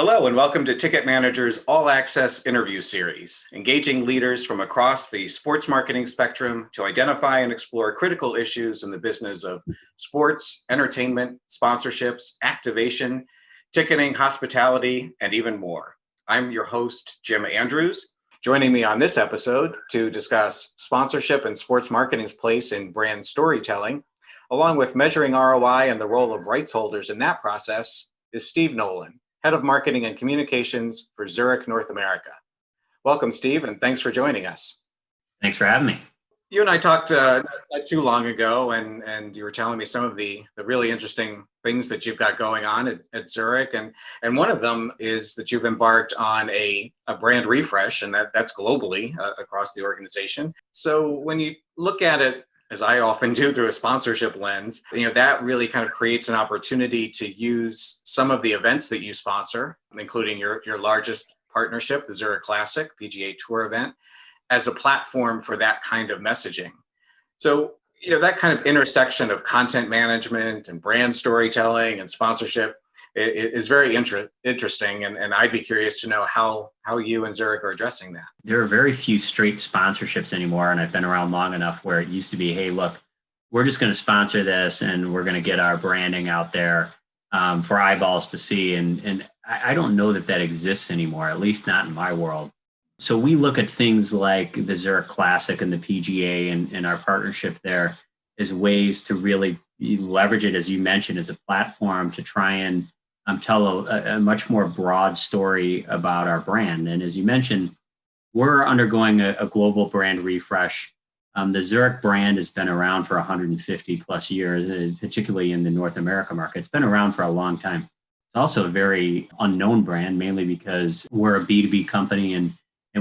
Hello, and welcome to Ticket Manager's All Access interview series, engaging leaders from across the sports marketing spectrum to identify and explore critical issues in the business of sports, entertainment, sponsorships, activation, ticketing, hospitality, and even more. I'm your host, Jim Andrews. Joining me on this episode to discuss sponsorship and sports marketing's place in brand storytelling, along with measuring ROI and the role of rights holders in that process, is Steve Nolan, Head of Marketing and Communications for Zurich, North America. Welcome, Steve, and thanks for joining us. Thanks for having me. You and I talked not too long ago, and you were telling me some of the really interesting things that you've got going on at Zurich, and one of them is that you've embarked on a brand refresh, and that's globally across the organization. So when you look at it, as I often do through a sponsorship lens, that really kind of creates an opportunity to use some of the events that you sponsor, including your largest partnership, the Zurich Classic PGA Tour event, as a platform for that kind of messaging. So, that kind of intersection of content management and brand storytelling and sponsorship is very interesting. And I'd be curious to know how you and Zurich are addressing that. There are very few straight sponsorships anymore. And I've been around long enough where it used to be, hey, look, we're just going to sponsor this and we're going to get our branding out there for eyeballs to see. And I don't know that exists anymore, at least not in my world. So we look at things like the Zurich Classic and the PGA and our partnership there as ways to really leverage it, as you mentioned, as a platform to try and tell a much more broad story about our brand. And as you mentioned, we're undergoing a global brand refresh. The Zurich brand has been around for 150 plus years, particularly in the North America market. It's been around for a long time. It's also a very unknown brand, mainly because we're a B2B company and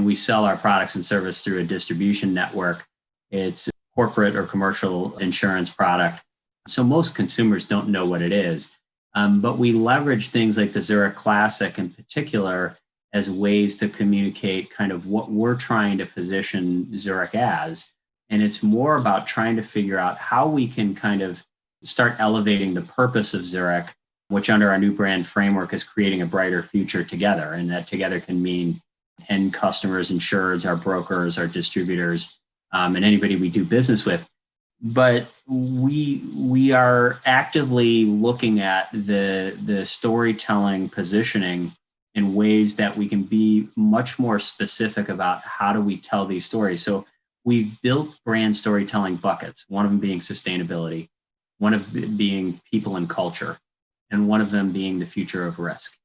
we sell our products and service through a distribution network. It's a corporate or commercial insurance product. So most consumers don't know what it is. But we leverage things like the Zurich Classic in particular as ways to communicate kind of what we're trying to position Zurich as. And it's more about trying to figure out how we can kind of start elevating the purpose of Zurich, which under our new brand framework is creating a brighter future together. And that together can mean end customers, insureds, our brokers, our distributors, and anybody we do business with. But we are actively looking at the storytelling positioning in ways that we can be much more specific about how do we tell these stories. So we've built brand storytelling buckets, one of them being sustainability, one of them being people and culture, and one of them being the future of risk.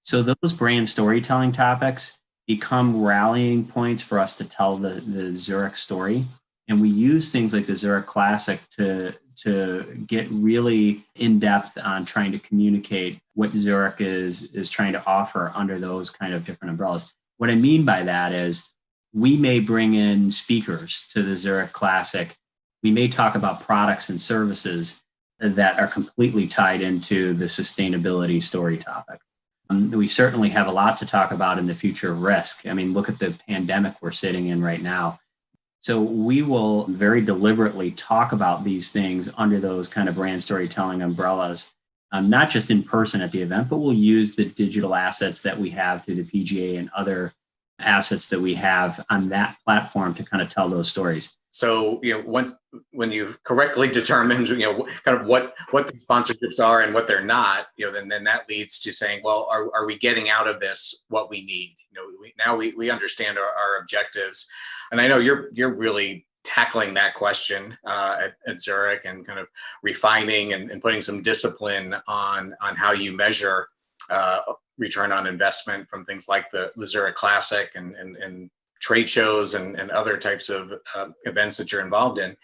So those brand storytelling topics become rallying points for us to tell the Zurich story. And we use things like the Zurich Classic to get really in depth on trying to communicate what Zurich is trying to offer under those kind of different umbrellas. What I mean by that is we may bring in speakers to the Zurich Classic. We may talk about products and services that are completely tied into the sustainability story topic. We certainly have a lot to talk about in the future of risk. I mean, look at the pandemic we're sitting in right now. So we will very deliberately talk about these things under those kind of brand storytelling umbrellas, not just in person at the event, but we'll use the digital assets that we have through the PGA and other assets that we have on that platform to kind of tell those stories. So, when you've correctly determined, kind of what the sponsorships are and what they're not, then that leads to saying, well, are we getting out of this what we need? Now we understand our objectives. And I know you're really tackling that question at Zurich and kind of refining and putting some discipline on how you measure return on investment from things like the Zurich Classic and trade shows and other types of events that you're involved in.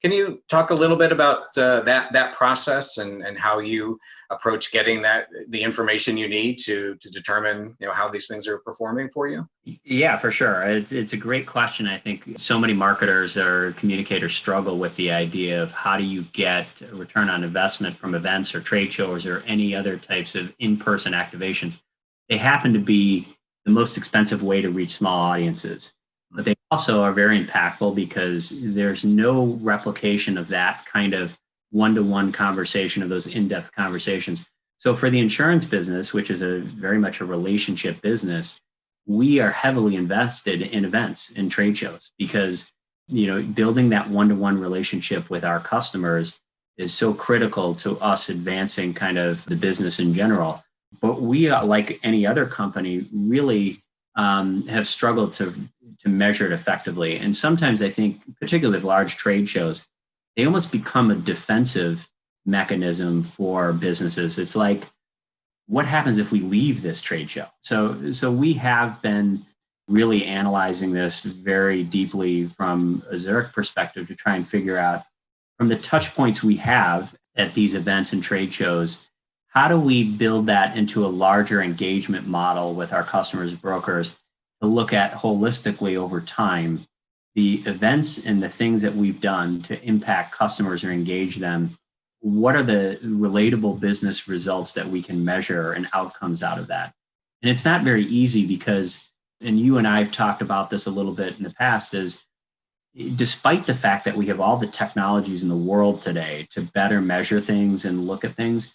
Can you talk a little bit about that process and how you approach getting the information you need to determine how these things are performing for you? Yeah, for sure. It's a great question. I think so many marketers or communicators struggle with the idea of how do you get a return on investment from events or trade shows or any other types of in-person activations. They happen to be the most expensive way to reach small audiences. But they also are very impactful because there's no replication of that kind of one-to-one conversation, of those in-depth conversations. So for the insurance business, which is a very much a relationship business, we are heavily invested in events and trade shows because, building that one-to-one relationship with our customers is so critical to us advancing kind of the business in general. But we, like any other company, really have struggled to measure it effectively. And sometimes I think, particularly with large trade shows, they almost become a defensive mechanism for businesses. It's like, what happens if we leave this trade show? So we have been really analyzing this very deeply from a Zurich perspective to try and figure out, from the touch points we have at these events and trade shows, how do we build that into a larger engagement model with our customers, brokers, to look at holistically over time the events and the things that we've done to impact customers or engage them. What are the relatable business results that we can measure and outcomes out of that? And it's not very easy because, and you and I have talked about this a little bit in the past, is despite the fact that we have all the technologies in the world today to better measure things and look at things,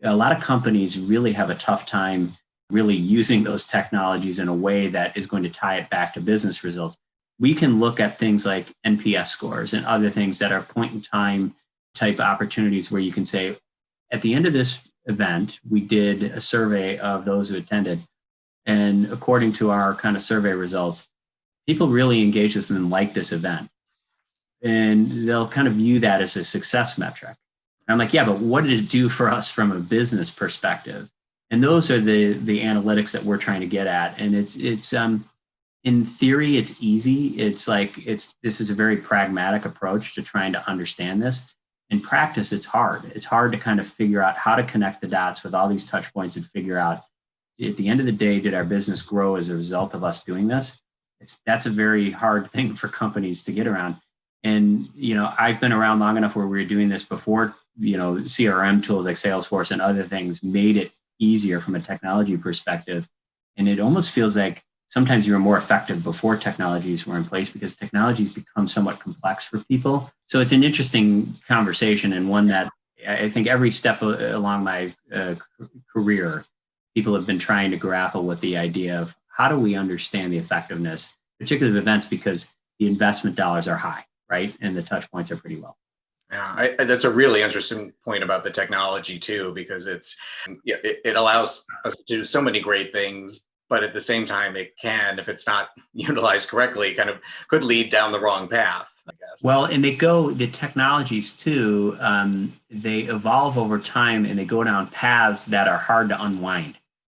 a lot of companies really have a tough time really using those technologies in a way that is going to tie it back to business results. We can look at things like NPS scores and other things that are point in time type opportunities where you can say, at the end of this event, we did a survey of those who attended. And according to our kind of survey results, people really engage with and like this event. And they'll kind of view that as a success metric. And I'm like, yeah, but what did it do for us from a business perspective? And those are the analytics that we're trying to get at. And it's in theory, it's easy. This is a very pragmatic approach to trying to understand this. In practice, it's hard. It's hard to kind of figure out how to connect the dots with all these touch points and figure out, at the end of the day, did our business grow as a result of us doing this? That's a very hard thing for companies to get around. And, I've been around long enough where we were doing this before, CRM tools like Salesforce and other things made it easier from a technology perspective. And it almost feels like sometimes you were more effective before technologies were in place because technologies become somewhat complex for people. So it's an interesting conversation, and one that I think every step along my career, people have been trying to grapple with the idea of how do we understand the effectiveness, particularly of events, because the investment dollars are high, right? And the touch points are pretty low. Yeah, that's a really interesting point about the technology too, because it allows us to do so many great things, but at the same time, it can, if it's not utilized correctly, kind of could lead down the wrong path, I guess. Well, and the technologies too, they evolve over time and they go down paths that are hard to unwind.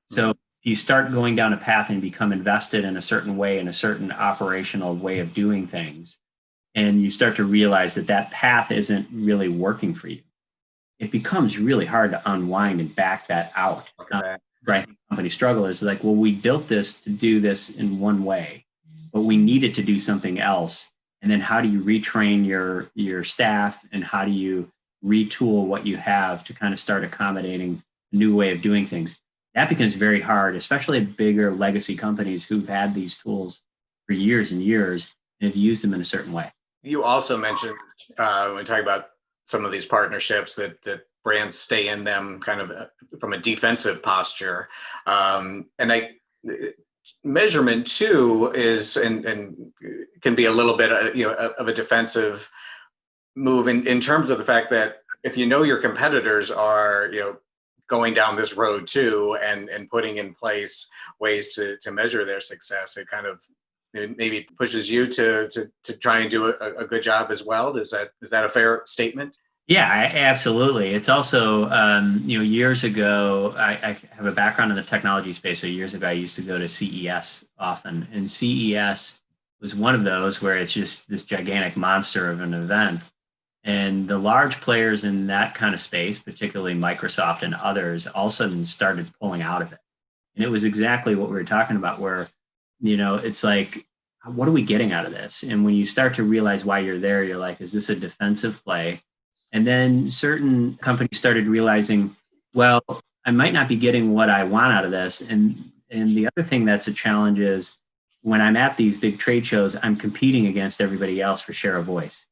So you start going down a path and become invested in a certain way, in a certain operational way of doing things, and you start to realize that path isn't really working for you. It becomes really hard to unwind and back that out. Right. Company struggle is like, well, we built this to do this in one way, but we needed to do something else. And then how do you retrain your staff, and how do you retool what you have to kind of start accommodating a new way of doing things? That becomes very hard, especially at bigger legacy companies who've had these tools for years and years and have used them in a certain way. You also mentioned when we talk about some of these partnerships that brands stay in them kind of from a defensive posture. Measurement too is and can be a little bit of a defensive move in terms of the fact that if your competitors are going down this road too and putting in place ways to measure their success, it kind of maybe pushes you to try and do a good job as well. Is that a fair statement? Yeah, absolutely. It's also, years ago, I have a background in the technology space. So years ago, I used to go to CES often. And CES was one of those where it's just this gigantic monster of an event. And the large players in that kind of space, particularly Microsoft and others, all of a sudden started pulling out of it. And it was exactly what we were talking about, where, it's like, what are we getting out of this? And when you start to realize why you're there, you're like, is this a defensive play? And then certain companies started realizing, well, I might not be getting what I want out of this. And the other thing that's a challenge is when I'm at these big trade shows, I'm competing against everybody else for share of voice.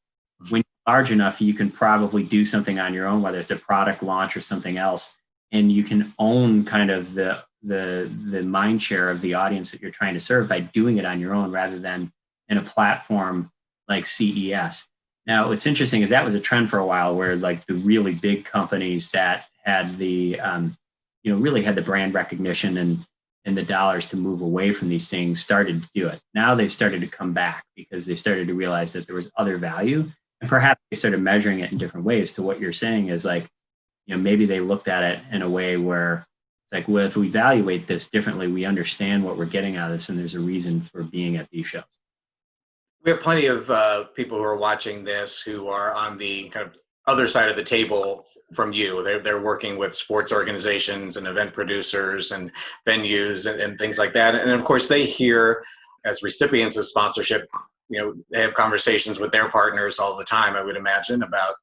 When you're large enough, you can probably do something on your own, whether it's a product launch or something else. and you can own kind of the mind share of the audience that you're trying to serve by doing it on your own rather than in a platform like CES. Now, what's interesting is that was a trend for a while where like the really big companies that had the really had the brand recognition and the dollars to move away from these things started to do it. Now they've started to come back because they started to realize that there was other value, and perhaps they started measuring it in different ways. To what you're saying is like, maybe they looked at it in a way where it's like, well, if we evaluate this differently, we understand what we're getting out of this, and there's a reason for being at these shows. We have plenty of people who are watching this who are on the kind of other side of the table from you. They're working with sports organizations and event producers and venues and things like that. And of course, they hear as recipients of sponsorship, they have conversations with their partners all the time, I would imagine, about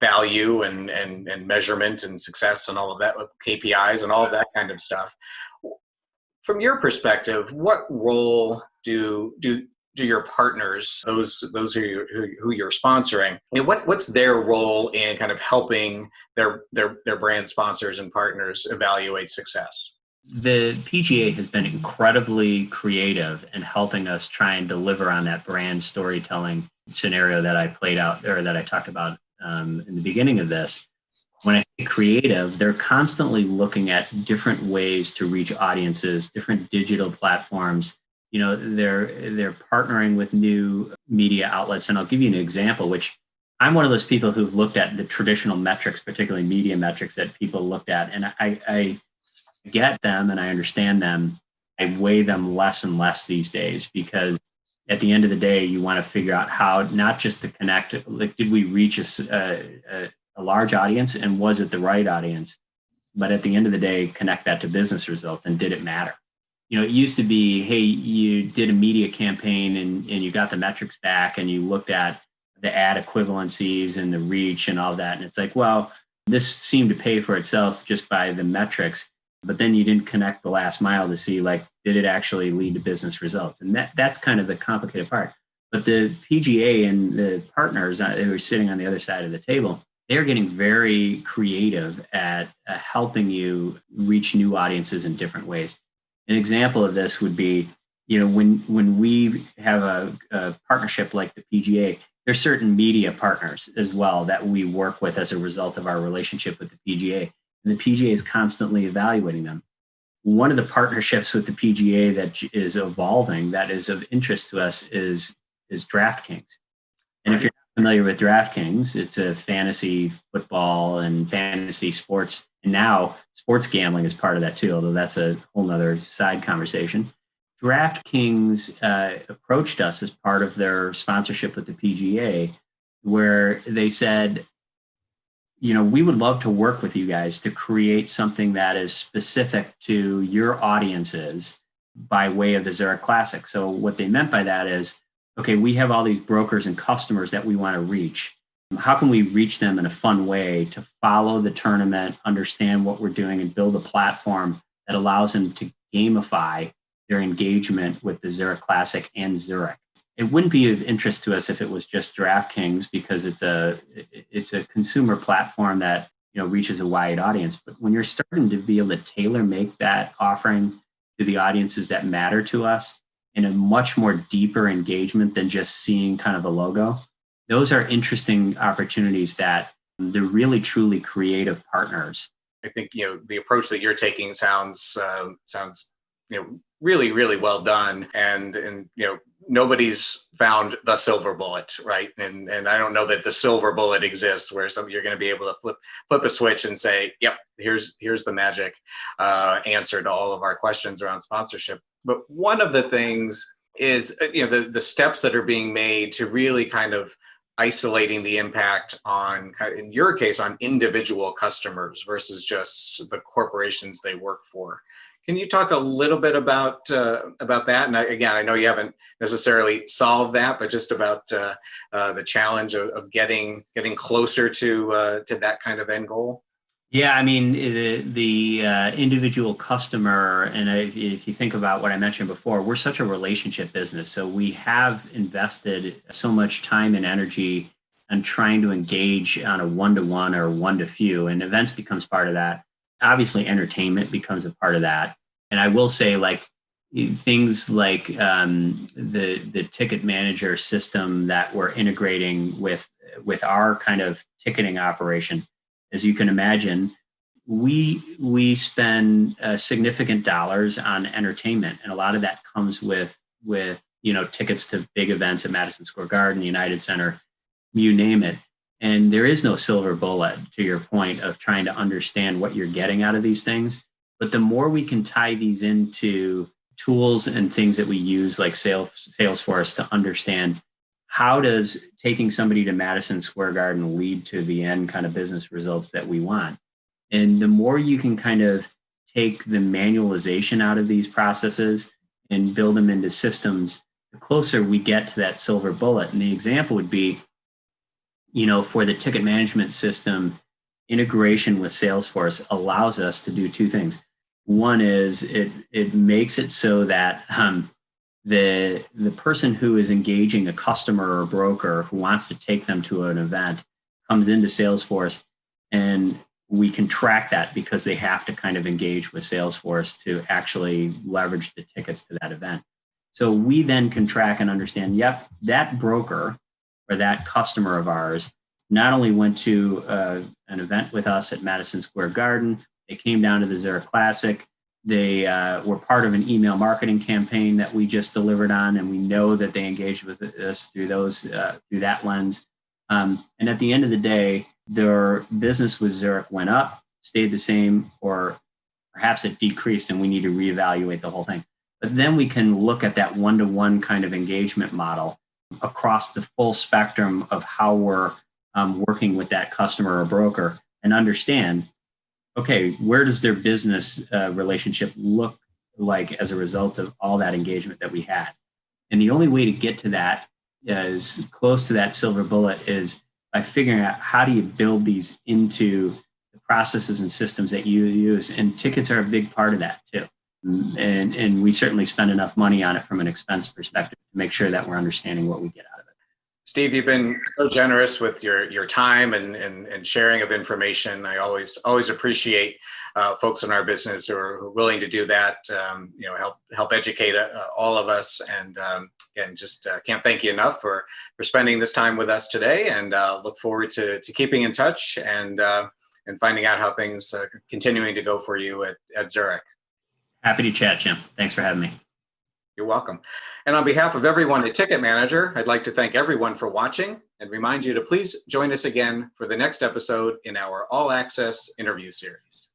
value and measurement and success and all of that, KPIs and all of that kind of stuff. From your perspective, what role do your partners, those who you're sponsoring, what's their role in kind of helping their brand sponsors and partners evaluate success? The PGA has been incredibly creative in helping us try and deliver on that brand storytelling scenario that I played out or that I talked about in the beginning of this. When I say creative, they're constantly looking at different ways to reach audiences, different digital platforms. They're partnering with new media outlets. And I'll give you an example, which I'm one of those people who've looked at the traditional metrics, particularly media metrics that people looked at. And I get them and I understand them. I weigh them less and less these days because at the end of the day, you want to figure out how not just to connect, like, did we reach a large audience and was it the right audience? But at the end of the day, connect that to business results, and did it matter? It used to be, hey, you did a media campaign and you got the metrics back and you looked at the ad equivalencies and the reach and all that. And it's like, well, this seemed to pay for itself just by the metrics, but then you didn't connect the last mile to see, like, did it actually lead to business results? And that's kind of the complicated part. But the PGA and the partners who are sitting on the other side of the table, they're getting very creative at helping you reach new audiences in different ways. An example of this would be, when we have a partnership like the PGA, there's certain media partners as well that we work with as a result of our relationship with the PGA. And the PGA is constantly evaluating them. One of the partnerships with the PGA that is evolving, that is of interest to us, is DraftKings. And if you're not familiar with DraftKings, it's a fantasy football and fantasy sports. And now sports gambling is part of that too, although that's a whole nother side conversation. DraftKings approached us as part of their sponsorship with the PGA, where they said, we would love to work with you guys to create something that is specific to your audiences by way of the Zurich Classic. So what they meant by that is, okay, we have all these brokers and customers that we want to reach. How can we reach them in a fun way to follow the tournament, understand what we're doing, and build a platform that allows them to gamify their engagement with the Zurich Classic and Zurich? It wouldn't be of interest to us if it was just DraftKings because it's a consumer platform that reaches a wide audience. But when you're starting to be able to tailor make that offering to the audiences that matter to us in a much more deeper engagement than just seeing kind of a logo, those are interesting opportunities that they're really truly creative partners. I think the approach that you're taking sounds really, really well done, and nobody's found the silver bullet, right? And I don't know that the silver bullet exists where you're going to be able to flip a switch and say, yep, here's the magic answer to all of our questions around sponsorship. But one of the things is the steps that are being made to really kind of isolating the impact on, in your case, on individual customers versus just the corporations they work for. Can you talk a little bit about that? And again, I know you haven't necessarily solved that, but just about the challenge of getting closer to that kind of end goal. Yeah, I mean, the individual customer, and if you think about what I mentioned before, we're such a relationship business. So we have invested so much time and energy and trying to engage on a one-to-one or one-to-few, and events becomes part of that. Obviously, entertainment becomes a part of that. And I will say, like, things like the ticket manager system that we're integrating with our kind of ticketing operation. As you can imagine, we spend significant dollars on entertainment, and a lot of that comes with tickets to big events at Madison Square Garden, United Center, you name it. And there is no silver bullet, to your point of trying to understand what you're getting out of these things. But the more we can tie these into tools and things that we use like Salesforce to understand how does taking somebody to Madison Square Garden lead to the end kind of business results that we want. And the more you can kind of take the manualization out of these processes and build them into systems, the closer we get to that silver bullet. And the example would be, for the ticket management system, integration with Salesforce allows us to do two things. One is it makes it so that the person who is engaging a customer or broker who wants to take them to an event comes into Salesforce, and we can track that because they have to kind of engage with Salesforce to actually leverage the tickets to that event. So we then can track and understand, yep, that broker or that customer of ours not only went to an event with us at Madison Square Garden, they came down to the Zurich Classic. They were part of an email marketing campaign that we just delivered on, and we know that they engaged with us through that lens. And at the end of the day, their business with Zurich went up, stayed the same, or perhaps it decreased, and we need to reevaluate the whole thing. But then we can look at that one-to-one kind of engagement model across the full spectrum of how we're working with that customer or broker and understand, okay, where does their business relationship look like as a result of all that engagement that we had? And the only way to get to that, as close to that silver bullet, is by figuring out how do you build these into the processes and systems that you use. And tickets are a big part of that too. And we certainly spend enough money on it from an expense perspective to make sure that we're understanding what we get out of it. Steve, you've been so generous with your time and sharing of information. I always appreciate folks in our business who are willing to do that. Help educate all of us. And again, just can't thank you enough for spending this time with us today. And look forward to keeping in touch and finding out how things are continuing to go for you at Zurich. Happy to chat, Jim. Thanks for having me. You're welcome. And on behalf of everyone at Ticket Manager, I'd like to thank everyone for watching and remind you to please join us again for the next episode in our All Access interview series.